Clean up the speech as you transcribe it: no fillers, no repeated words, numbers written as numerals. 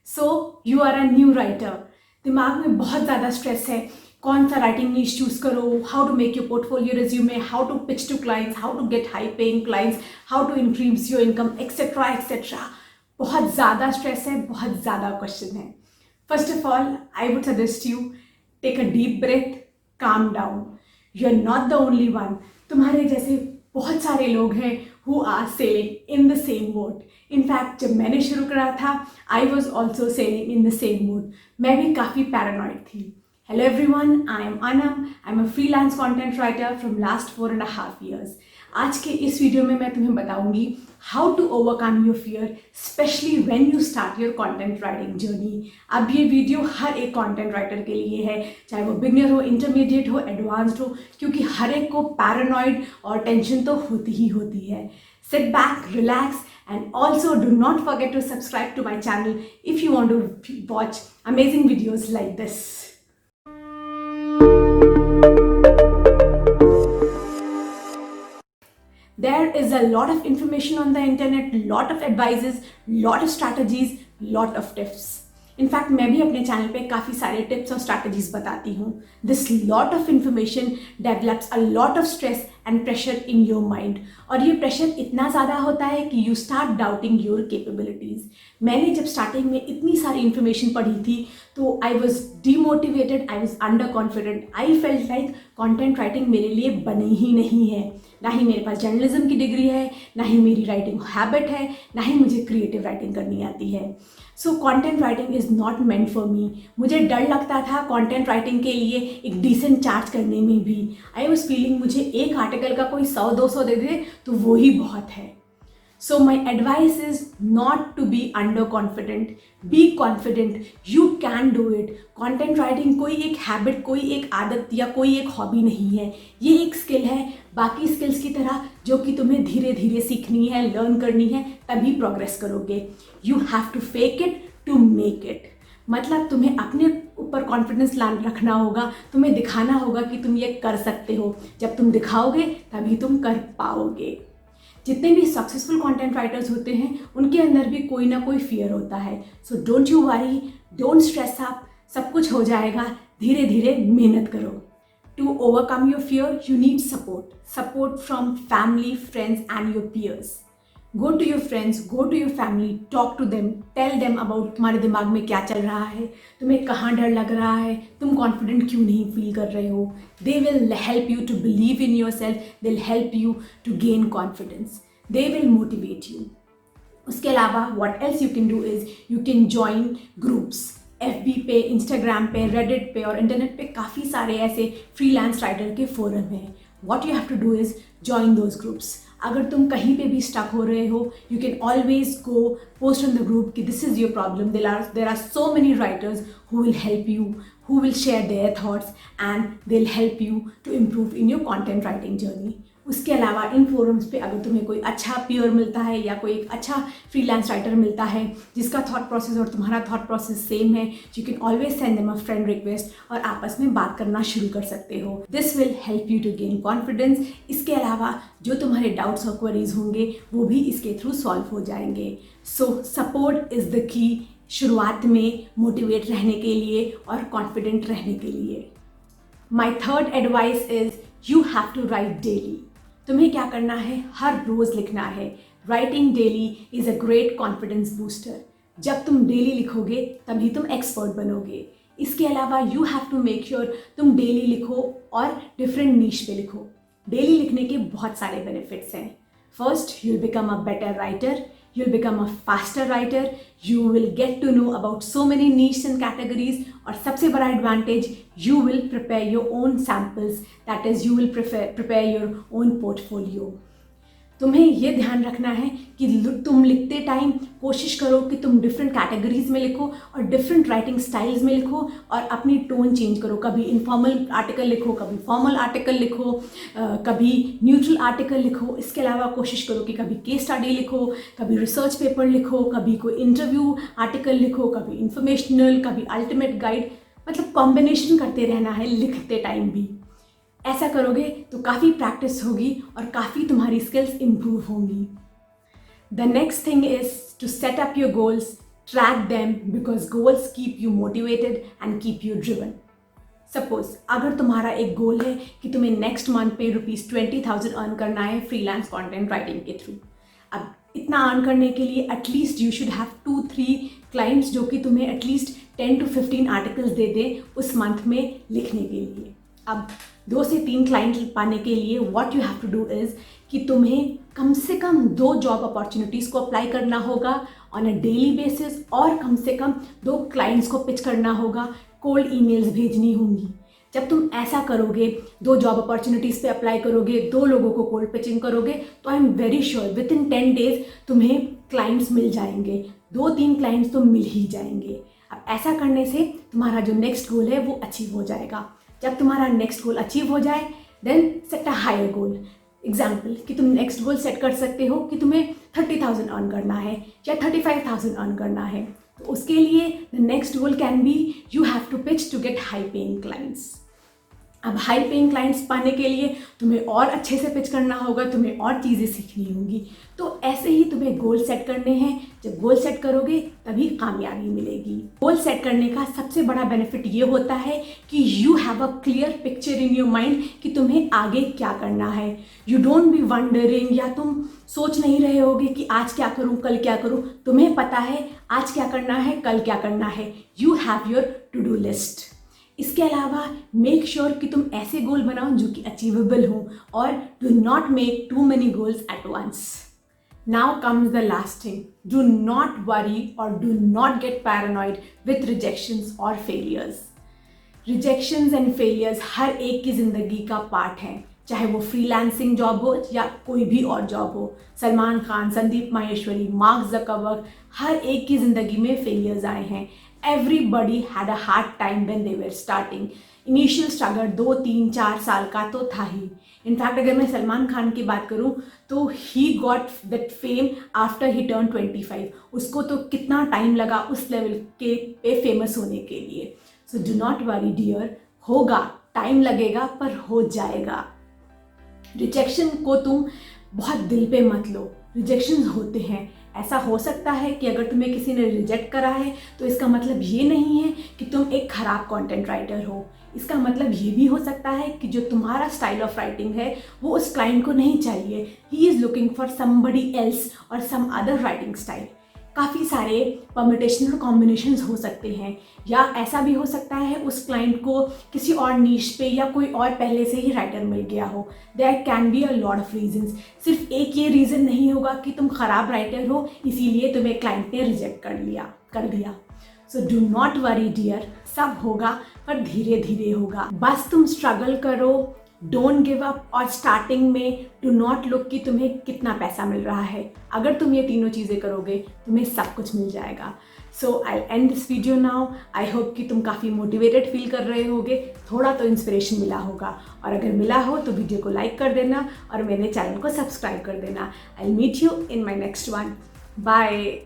So you are a new writer, दिमाग में बहुत ज़्यादा स्ट्रेस है, कौन सा राइटिंग नीश चूज़ करो, how to make your portfolio resume, how to pitch to clients, how to get high paying clients, how to increase your income etcetera etcetera. बहुत ज़्यादा स्ट्रेस है, बहुत ज़्यादा क्वेश्चन है। First of all I would suggest you take a deep breath, calm down. You are not the only one. तुम्हारे जैसे बहुत सारे लोग हैं who are sailing in the same boat. In fact जब मैंने शुरू करा था I was also sailing in the same boat. मैं भी काफ़ी पैरानॉइड थी। Hello everyone, I am Anam. I am a freelance content writer from last 4.5 years। आज के इस वीडियो में मैं तुम्हें बताऊंगी how to overcome your fear, specially when you start your content writing journey. अब ये वीडियो हर एक कंटेंट राइटर के लिए है, चाहे वो बिगनर हो, इंटरमीडिएट हो, एडवांस्ड हो, क्योंकि हर एक को पैरानॉइड और टेंशन तो होती ही होती है। Sit back, relax, and also do not forget to subscribe to my channel if you want to watch amazing videos like this. There is a lot of information on the internet, lot of advices, lot of strategies, lot of tips. In fact मैं भी अपने channel पे काफ़ी सारे tips और strategies बताती हूँ। This lot of information develops a lot of stress and pressure in your mind, और ये प्रेशर इतना ज़्यादा होता है कि you start doubting your capabilities. मैंने जब स्टार्टिंग में इतनी सारी इन्फॉर्मेशन पढ़ी थी तो I was demotivated, I was under confident, I felt like content writing मेरे लिए बनी ही नहीं है। ना ही मेरे पास जर्नलिज्म की डिग्री है, ना ही मेरी राइटिंग हैबिट है, ना ही मुझे क्रिएटिव राइटिंग करनी आती है। So content writing is not meant for me. मुझे डर लगता था कंटेंट राइटिंग के लिए एक डिसेंट चार्ज करने में भी। आई वॉज फीलिंग मुझे एक आर्टिकल का कोई 100-200 दे दे तो वो ही बहुत है। So my advice is not to be underconfident. Be confident. You can do it. Content writing कोई एक हैबिट, कोई एक आदत या कोई एक हॉबी नहीं है। ये एक स्किल है, बाकी स्किल्स की तरह जो कि तुम्हें धीरे धीरे सीखनी है, लर्न करनी है, तभी प्रोग्रेस करोगे। You have to fake it to make it. मतलब तुम्हें अपने ऊपर कॉन्फिडेंस रखना होगा, तुम्हें दिखाना होगा कि तुम ये कर सकते हो। जब तुम दिखाओगे तभी तुम कर पाओगे। जितने भी सक्सेसफुल कंटेंट राइटर्स होते हैं उनके अंदर भी कोई ना कोई फियर होता है। So don't you worry, don't stress up, सब कुछ हो जाएगा, धीरे धीरे मेहनत करो। To overcome your fear you need support from family, friends and your peers. Go to your friends, go to your family, talk to them, tell them about तुम्हारे दिमाग में क्या चल रहा है, तुम्हें कहाँ डर लग रहा है, तुम कॉन्फिडेंट क्यों नहीं फील कर रहे हो। They will help you to believe in yourself, they will help you to gain confidence, they will motivate you. उसके अलावा what else you can do is you can join groups. FB पे, Instagram पे, Reddit पे और internet पे काफ़ी सारे ऐसे फ्रीलांस राइटर के फोरम हैं। What you have to do is join those groups. अगर तुम कहीं पे भी स्टक हो रहे हो, you can always go post on the group कि this is your problem. There are so many writers who will help you, who will share their thoughts and they'll help you to improve in your content writing journey. उसके अलावा इन forums पे अगर तुम्हें कोई अच्छा peer मिलता है या कोई एक अच्छा फ्रीलांस राइटर मिलता है जिसका थॉट प्रोसेस और तुम्हारा थॉट प्रोसेस सेम है, you can always send them a friend request और आपस में बात करना शुरू कर सकते हो। This will help you to gain confidence. इसके अलावा जो तुम्हारे डाउट्स और क्वेरीज होंगे वो भी इसके थ्रू सॉल्व हो जाएंगे। सो सपोर्ट इज़ द की, शुरुआत में मोटिवेट रहने के लिए और कॉन्फिडेंट रहने के लिए। My third advice is you have to write daily. तुम्हें क्या करना है, हर रोज़ लिखना है। Writing daily is a great confidence booster. जब तुम डेली लिखोगे तभी तुम एक्सपर्ट बनोगे। इसके अलावा you have to make sure तुम डेली लिखो और डिफरेंट नीश पे लिखो। डेली लिखने के बहुत सारे बेनिफिट्स हैं। First, you will become a better writer, you'll become a faster writer, you will get to know about so many niches and categories, और सबसे बड़ा advantage, you will prepare your own samples, that is you will prepare your own portfolio। तुम्हें ये ध्यान रखना है कि तुम लिखते टाइम कोशिश करो कि तुम डिफरेंट कैटेगरीज में लिखो और डिफरेंट राइटिंग स्टाइल्स में लिखो और अपनी टोन चेंज करो। कभी इनफॉर्मल आर्टिकल लिखो, कभी फॉर्मल आर्टिकल लिखो, कभी न्यूट्रल आर्टिकल लिखो। इसके अलावा कोशिश करो कि कभी केस स्टडी लिखो, कभी रिसर्च पेपर लिखो, कभी कोई इंटरव्यू आर्टिकल लिखो, कभी इंफॉर्मेशनल, कभी अल्टीमेट गाइड। मतलब कॉम्बिनेशन करते रहना है लिखते टाइम भी। ऐसा करोगे तो काफ़ी प्रैक्टिस होगी और काफ़ी तुम्हारी स्किल्स इम्प्रूव होंगी। The next thing is to set up your goals, Track them because goals keep you motivated and keep you driven. Suppose अगर तुम्हारा एक गोल है कि तुम्हें नेक्स्ट मंथ पे ₹20,000 अर्न करना है फ्रीलांस कंटेंट राइटिंग के थ्रू। अब इतना अर्न करने के लिए at least you should have 2-3 clients जो कि तुम्हें एटलीस्ट 10 to 15 आर्टिकल्स दे दें उस मंथ में लिखने के लिए। अब 2 से 3 क्लाइंट पाने के लिए what you have to do is कि तुम्हें कम से कम 2 जॉब अपॉर्चुनिटीज़ को अप्लाई करना होगा ऑन अ डेली बेसिस और कम से कम 2 क्लाइंट्स को पिच करना होगा, कोल्ड ईमेल्स भेजनी होंगी। जब तुम ऐसा करोगे, 2 जॉब अपॉर्चुनिटीज़ पे अप्लाई करोगे, 2 लोगों को कोल्ड पिचिंग करोगे, तो I am very sure with in 10 days तुम्हें क्लाइंट्स मिल जाएंगे, 2-3 क्लाइंट्स तो मिल ही जाएंगे। अब ऐसा करने से तुम्हारा जो नेक्स्ट गोल है वो अचीव हो जाएगा। जब तुम्हारा नेक्स्ट गोल अचीव हो जाए then set a higher goal. Example कि तुम नेक्स्ट गोल सेट कर सकते हो कि तुम्हें 30,000 अर्न करना है या 35,000 अर्न करना है, तो उसके लिए the next goal can be you have to pitch to get high paying clients. अब हाई पेइंग क्लाइंट्स पाने के लिए तुम्हें और अच्छे से पिच करना होगा, तुम्हें और चीज़ें सीखनी होंगी। तो ऐसे ही तुम्हें गोल सेट करने हैं। जब गोल सेट करोगे तभी कामयाबी मिलेगी। गोल सेट करने का सबसे बड़ा बेनिफिट ये होता है कि you have a clear picture in your mind कि तुम्हें आगे क्या करना है। यू डोंट बी वंडरिंग या तुम सोच नहीं रहे होगे कि आज क्या करूं, कल क्या करूं। तुम्हें पता है आज क्या करना है, कल क्या करना है। You have your to do list. इसके अलावा मेक श्योर कि तुम ऐसे गोल बनाओ जो कि अचीवेबल हो और do not make too many goals at once. Now comes the last thing, do not worry और do not get paranoid with rejections और फेलियर्स। रिजेक्शंस एंड फेलियर्स हर एक की ज़िंदगी का पार्ट है, चाहे वो फ्रीलांसिंग जॉब हो या कोई भी और जॉब हो। सलमान खान, संदीप माहेश्वरी, मार्क ज़करबर्ग, हर एक की ज़िंदगी में फेलियर्स आए हैं। Everybody had a hard time when they were starting. Initial struggle 2, 3, 4 साल का तो था ही। इनफैक्ट अगर मैं सलमान खान की बात करूँ तो he got that fame after he turned 25. उसको तो कितना टाइम लगा उस लेवल के पे फेमस होने के लिए। So do not worry dear, होगा, टाइम लगेगा पर हो जाएगा। रिजेक्शन को तुम बहुत दिल पे मत लो, रिजेक्शन होते हैं। ऐसा हो सकता है कि अगर तुम्हें किसी ने रिजेक्ट करा है तो इसका मतलब ये नहीं है कि तुम एक खराब कंटेंट राइटर हो। इसका मतलब ये भी हो सकता है कि जो तुम्हारा स्टाइल ऑफ राइटिंग है वो उस क्लाइंट को नहीं चाहिए। He is looking for somebody else और सम अदर राइटिंग स्टाइल। काफ़ी सारे परमिटेशनल कॉम्बिनेशंस हो सकते हैं, या ऐसा भी हो सकता है उस क्लाइंट को किसी और नीश पे या कोई और पहले से ही राइटर मिल गया हो। There can be a lot of reasons. सिर्फ एक ये रीज़न नहीं होगा कि तुम ख़राब राइटर हो इसीलिए तुम्हें क्लाइंट ने रिजेक्ट कर दिया। So do not worry dear, सब होगा पर धीरे धीरे होगा। बस तुम स्ट्रगल करो, डोंट गिव अप, और स्टार्टिंग में डू नॉट लुक कि तुम्हें कितना पैसा मिल रहा है। अगर तुम ये तीनों चीज़ें करोगे तुम्हें सब कुछ मिल जाएगा। So I end this video now. I hope कि तुम काफ़ी मोटिवेटेड फील कर रहे होगे, थोड़ा तो इंस्पिरेशन मिला होगा, और अगर मिला हो तो वीडियो को लाइक कर देना और मेरे चैनल को सब्सक्राइब कर देना। I meet you in my next one. Bye.